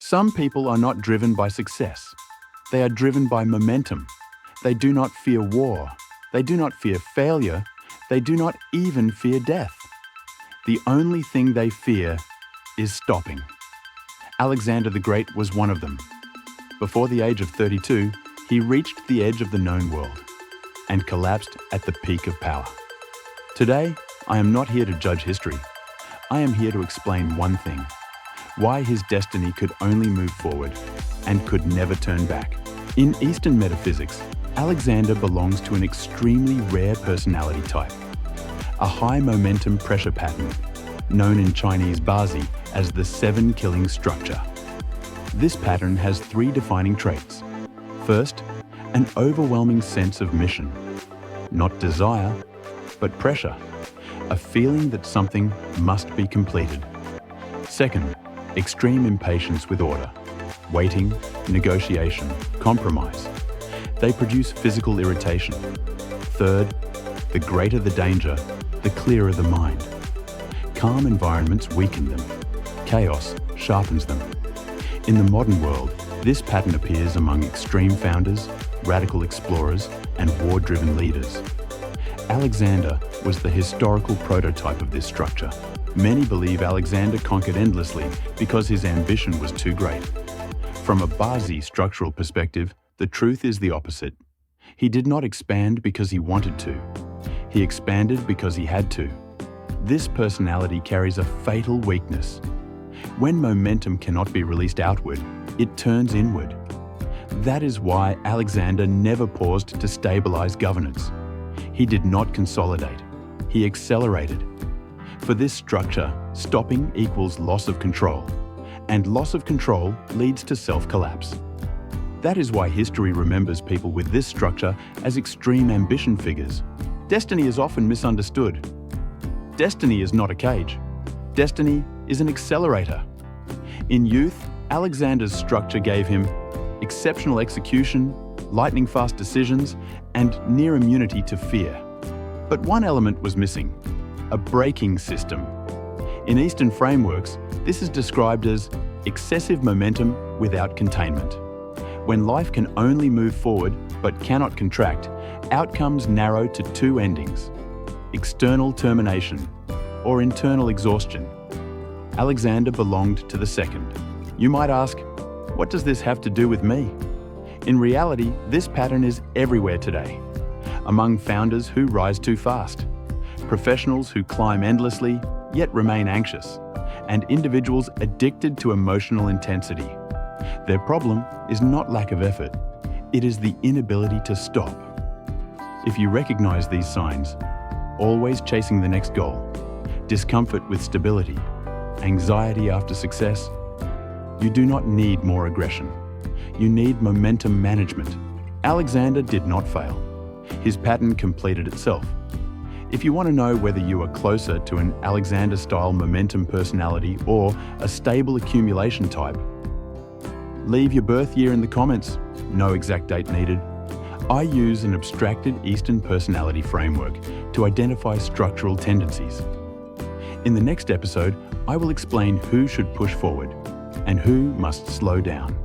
Some people are not driven by success. They are driven by momentum. They do not fear war. They do not fear failure. They do not even fear death. The only thing they fear is stopping. Alexander the Great was one of them. Before the age of 32, he reached the edge of the known world and collapsed at the peak of power. Today, I am not here to judge history. I am here to explain one thing: why his destiny could only move forward and could never turn back. In Eastern Metaphysics, Alexander belongs to an extremely rare personality type, a high momentum pressure pattern, known in Chinese BaZi as the 7 killing structure. This pattern has 3 defining traits. First, an overwhelming sense of mission. Not desire, but pressure, a feeling that something must be completed. Second, extreme impatience with order, waiting, negotiation, compromise. They produce physical irritation. Third, the greater the danger, the clearer the mind. Calm environments weaken them. Chaos sharpens them. In the modern world, this pattern appears among extreme founders, radical explorers, and war-driven leaders. Alexander was the historical prototype of this structure. Many believe Alexander conquered endlessly because his ambition was too great. From a BaZi structural perspective, the truth is the opposite. He did not expand because he wanted to. He expanded because he had to. This personality carries a fatal weakness. When momentum cannot be released outward, it turns inward. That is why Alexander never paused to stabilize governance. He did not consolidate. He accelerated. For this structure, stopping equals loss of control, and loss of control leads to self-collapse. That is why history remembers people with this structure as extreme ambition figures. Destiny is often misunderstood. Destiny is not a cage. Destiny is an accelerator. In youth, Alexander's structure gave him exceptional execution, lightning-fast decisions, and near immunity to fear. But one element was missing: a braking system. In Eastern frameworks, this is described as excessive momentum without containment. When life can only move forward but cannot contract, outcomes narrow to 2 endings: external termination or internal exhaustion. Alexander belonged to the second. You might ask, what does this have to do with me? In reality, this pattern is everywhere today. Among founders who rise too fast, professionals who climb endlessly yet remain anxious, and individuals addicted to emotional intensity. Their problem is not lack of effort, it is the inability to stop. If you recognize these signs, always chasing the next goal, discomfort with stability, anxiety after success, you do not need more aggression. You need momentum management. Alexander did not fail. His pattern completed itself. If you want to know whether you are closer to an Alexander-style momentum personality or a stable accumulation type, leave your birth year in the comments. No exact date needed. I use an abstracted Eastern personality framework to identify structural tendencies. In the next episode, I will explain who should push forward and who must slow down.